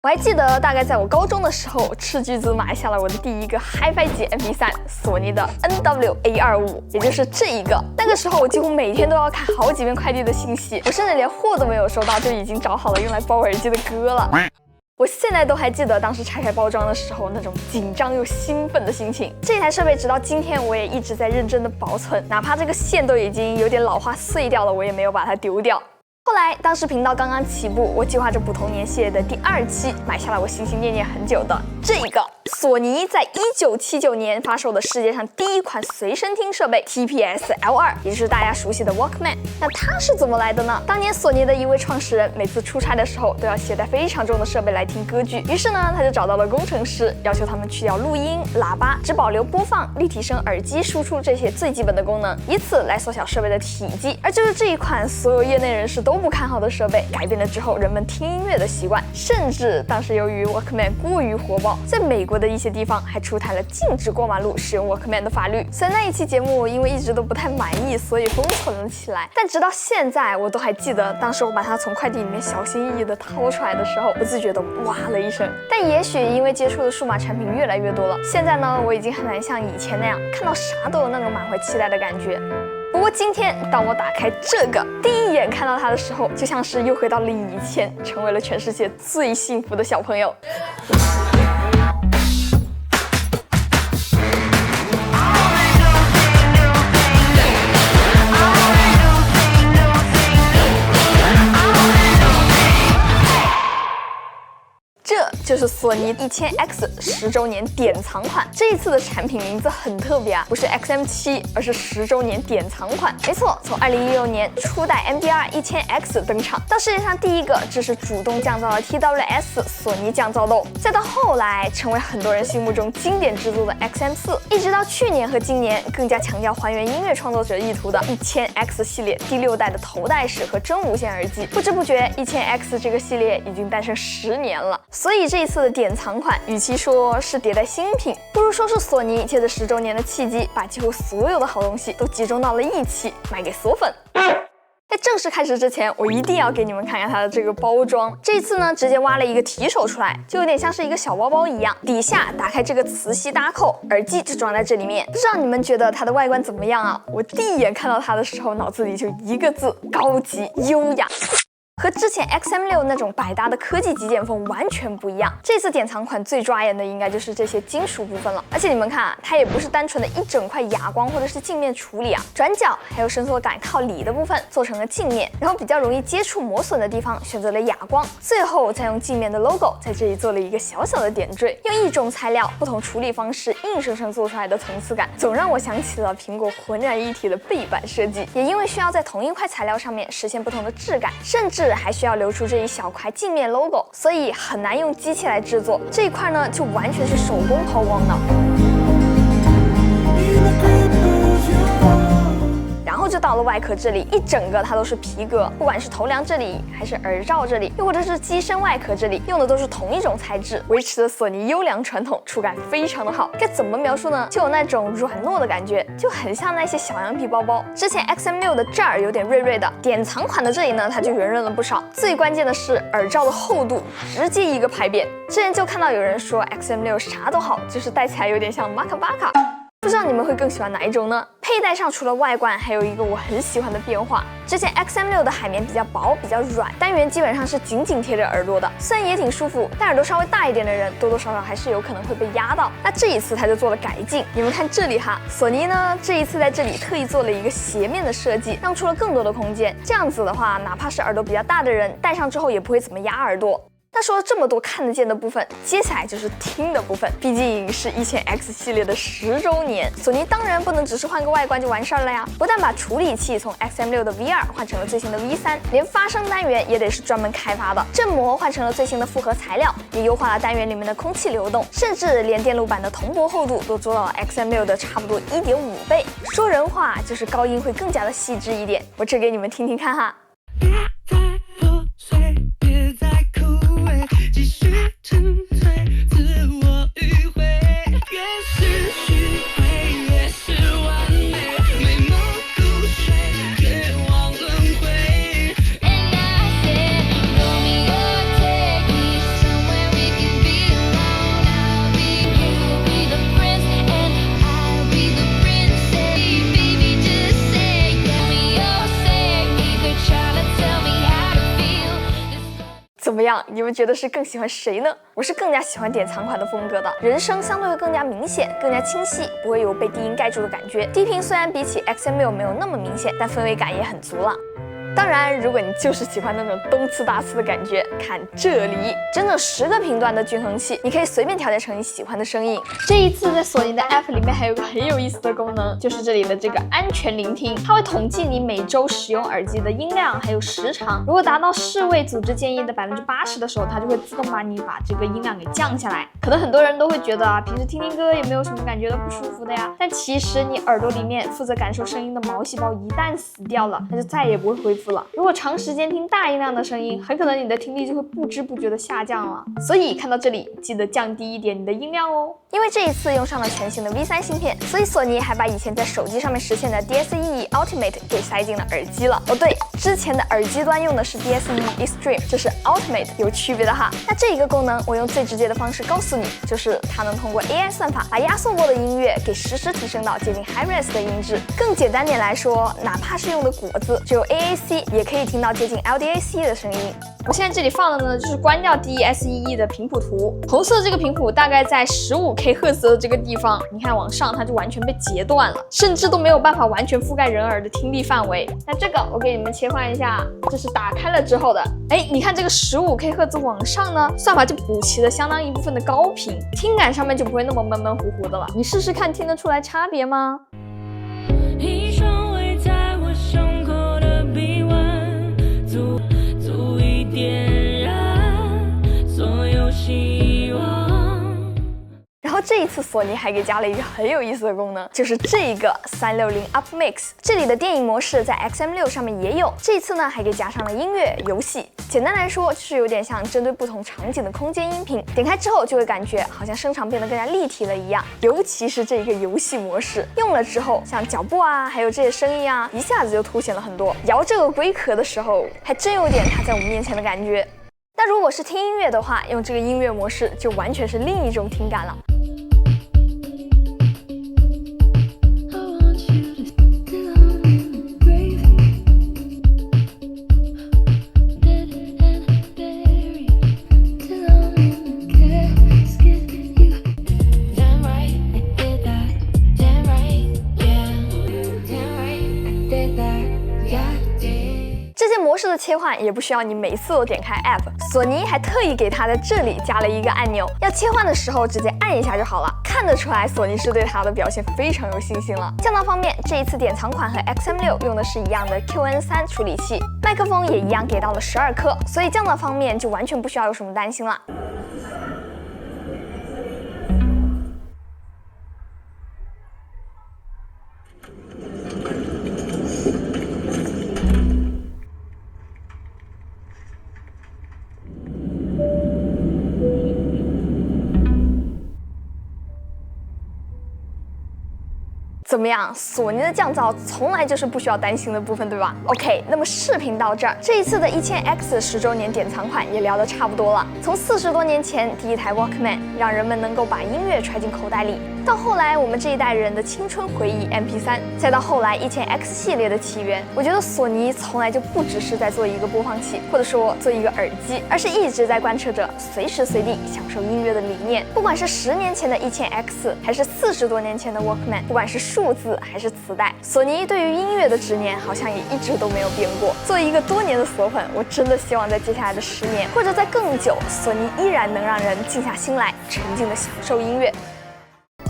我還記得，大概在我高中的時候，斥巨資買下了我的第一個 HiFi 級 MP3，索尼的 NW-A25，也就是這一個。那個時候我幾乎每天都要看好幾遍快遞的信息，我甚至連貨都沒有收到，就已經找好了用來包耳機的歌了。我現在都還記得當時拆開包裝的時候那種緊張又興奮的心情。這台設備直到今天我也一直在認真的保存，哪怕這個線都已經有點老化碎掉了，我也沒有把它丟掉。後來，當时頻道剛剛起步，我計劃着不童年系列的第2期，買下了我心心念念很久的這個索尼在1979年發售的世界上第一款隨身聽設備 TPS-L2，也就是大家熟悉的 Walkman。那它是怎麼來的呢？当年索尼的一位創始人每次出差的時候都要攜帶非常重的設備來聽歌劇，於是呢，他就找到了工程師，要求他們去掉錄音、喇叭，只保留播放、立體声耳機輸出这些最基本的功能，以此来縮小設備的體積。而就是這一款所有業內人士都不看好的設備，改變了之後人們聽音樂的習慣，甚至當時由於 Walkman 過於火爆，在美國的一些地方還出台了禁止過馬路使用 Walkman 的法律。虽然那一期節目因為一直都不太滿意，所以封存了起來，但直到現在我都還記得，當時我把它從快遞裡面小心翼翼地掏出來的時候，不自覺地哇了一聲。但也許因為接觸的數碼產品越來越多了，現在呢，我已經很難像以前那樣看到啥都有那種滿懷期待的感覺。不過今天當我打開這個，第一眼看到它的時候，就像是又回到了以前，成為了全世界最幸福的小朋友。就是索尼 1000X 10周年典藏款。這一次的產品名字很特別啊，不是 XM7，而是10周年典藏款。沒錯，從2016年初代 MDR 1000X 登場，到世界上第一個支持主動降噪的 TWS 索尼降噪豆，再到後來成為很多人心目中經典之作的 XM4，一直到去年和今年更加強調還原音樂創作者意圖的 1000X 系列第6代的头戴式和真無線耳機。不知不覺 1000X 這個系列已經誕生10年了，所以這一次的典藏款，與其說是迭代新品，不如說是索尼借着10周年的契機，把幾乎所有的好東西都集中到了一起，賣給索粉。在正式開始之前，我一定要給你們看看它的這個包裝。這一次呢，直接挖了一個提手出來，就有點像是一個小包包一樣。底下打開這個磁吸搭扣，耳機就裝在這裡面。不知道你們覺得它的外觀怎麼樣啊？我第一眼看到它的時候，腦子裡就一個字：高級優雅。和之前 XM6 那種百搭的科技極簡風完全不一樣。這次典藏款最抓眼的應該就是這些金屬部分了。而且你們看啊，它也不是單純的一整塊哑光或者是鏡面處理啊，轉角還有伸縮感靠裡的部分做成了鏡面，然後比較容易接觸磨損的地方選擇了啞光，最後再用鏡面的 logo 在這裡做了一個小小的點綴。用一種材料不同處理方式硬生生做出來的層次感，總讓我想起了蘋果渾然一體的背板設計。也因為需要在同一塊材料上面實現不同的質感，甚至還需要留出這一小塊鏡面 logo， 所以很難用機器來制作。這一塊呢，就完全是手工拋光的。然後就到了外殼這裡，一整個它都是皮革，不管是頭梁這裡，還是耳罩這裡，又或者是機身外殼這裡，用的都是同一種材質，維持了索尼優良傳統，觸感非常的好。該怎麼描述呢？就有那種軟糯的感覺，就很像那些小羊皮包包。之前 XM6 的這兒有點銳銳的，典藏款的這裡呢，它就圓潤了不少。最關鍵的是耳罩的厚度，直接一個牌匾。之前就看到有人說 XM6 啥都好，就是戴起來有點像马卡巴卡。不知道你們会更喜歡哪一種呢？佩戴上除了外觀，還有一個我很喜歡的變化。之前 XM6 的海綿比較薄，比較軟，單元基本上是緊緊貼着耳朵的，雖然也挺舒服，但耳朵稍微大一點的人，多多少少還是有可能會被壓到。那這一次它就做了改進，你們看這裡哈，索尼呢這一次在這裡特意做了一個斜面的設計，讓出了更多的空間。這樣子的話，哪怕是耳朵比較大的人，戴上之後也不會怎麼壓耳朵。那說了這麼多看得見的部分，接下來就是聽的部分。畢竟是1000X 系列的10周年，索尼當然不能只是換個外觀就完事兒了呀。不但把處理器從 XM6 的 V2 換成了最新的 V3，連發聲單元也得是專門開發的。振膜換成了最新的複合材料，也優化了單元裡面的空氣流動，甚至連電路板的銅箔厚度都做到了 XM6 的差不多1.5倍。說人話就是高音会更加的細緻一點，我这給你們聽聽看哈。繼續沉醉，自我迂回，越是虛偽，越是完美，美夢入睡，絕望輪迴。And I said, Romeo, take me somewhere 樣，你們覺得是更喜歡誰呢？我是更加喜歡典藏款的風格的，人声相对会更加明显，更加清晰，不会有被低音蓋住的感觉。低频虽然比起 XM6没有那么明显，但氛圍感也很足了。当然，如果你就是喜歡那種東次大次的感覺，看這裡，整整10個頻段的均衡器，你可以隨便調節成你喜歡的聲音。這一次在索尼的 App 裡面還有個很有意思的功能，就是這裡的這個安全聆聽，它會統計你每周使用耳機的音量還有時長，如果達到世衛組織建議的80%的時候，它就會自動把這個音量給降下來。可能很多人都會覺得啊，平時聽聽歌也沒有什麼感覺到不舒服的呀，但其實你耳朵裡面負責感受聲音的毛細胞一旦死掉了，那就再也不會恢復了。如果長時間聽大音量的聲音，很可能你的聽力就會不知不覺的下降了。所以看到這裡，記得降低一點你的音量哦。因為這一次用上了全新的 V3 芯片，所以索尼還把以前在手機上面實現的 DSE Ultimate 給塞進了耳機了。哦對，之前的耳機端用的是 DSE Extreme， 這是 Ultimate， 有區別的哈。那這一個功能，我用最直接的方式告訴你，就是它能通過 AI 算法把壓縮過的音樂給實時提升到接近 Hi-Res 的音質。更簡單點來說，哪怕是用的果子只有 AAC， 也可以聽到接近 LDAC 的聲音。我現在這裡放的呢，就是關掉 DSE 的頻譜圖，紅色這個頻譜大概在15K 赫茲的這個地方，你看往上它就完全被截斷了，甚至都沒有辦法完全覆蓋人耳的聽力範圍。那這個我給你們切換一下，這是打開了之後的，哎，你看這個15K 赫茲往上呢，算法就補齊了相當一部分的高頻，聽感上面就不會那麼悶悶糊糊的了。你試試看，聽得出來差別嗎？一雙圍在我胸口的臂彎，足以點燃所有希望。然後這一次索尼還給加了一個很有意思的功能，就是這個360 Up Mix， 這裡的電影模式在 XM6 上面也有，這次呢還給加上了音樂遊戲。簡單來說，就是有點像針對不同場景的空間音頻，點開之後就會感覺好像聲場變得更加立體了一樣。尤其是這個遊戲模式，用了之後，像腳步啊，還有這些聲音啊，一下子就凸顯了很多。搖這個龜殼的時候，還真有點它在我們面前的感覺。那如果是聽音樂的話，用這個音樂模式就完全是另一種聽感了。模式的切換也不需要你每次都點開 App， 索尼還特意給它在這裡加了一個按鈕，要切換的時候直接按一下就好了。看得出來索尼是對它的表現非常有信心了。降噪方面，這一次典藏款和 XM6 用的是一樣的 QN3 處理器，麥克風也一樣給到了12顆，所以降噪方面就完全不需要有什麼擔心了。怎麼樣？索尼的降噪從來就是不需要擔心的部分，對吧 ？OK， 那麼視頻到這兒，這一次的1000X 10周年典藏款也聊得差不多了。從40多年前第一台 Walkman 讓人們能夠把音樂揣進口袋裡，到後來我們這一代人的青春回憶 MP3，再到後來1000X 系列的起源，我覺得索尼從來就不只是在做一個播放器，或者說做一個耳機，而是一直在貫徹着隨時隨地享受音樂的理念。不管是10年前的1000X，還是40多年前的 Walkman， 不管是數字還是磁帶，索尼對於音樂的執念好像也一直都沒有變過。作為一個多年的索粉，我真的希望在接下來的10年，或者在更久，索尼依然能讓人靜下心來，沉浸的享受音樂。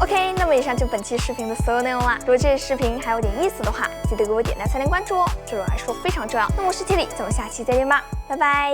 OK， 那麼以上就本期視頻的所有內容啦。如果這期視頻還有點意思的話，記得給我點讚、3連關注哦，這對我來說非常重要。那麼我是 Tilly，咱們下期再見吧，拜拜。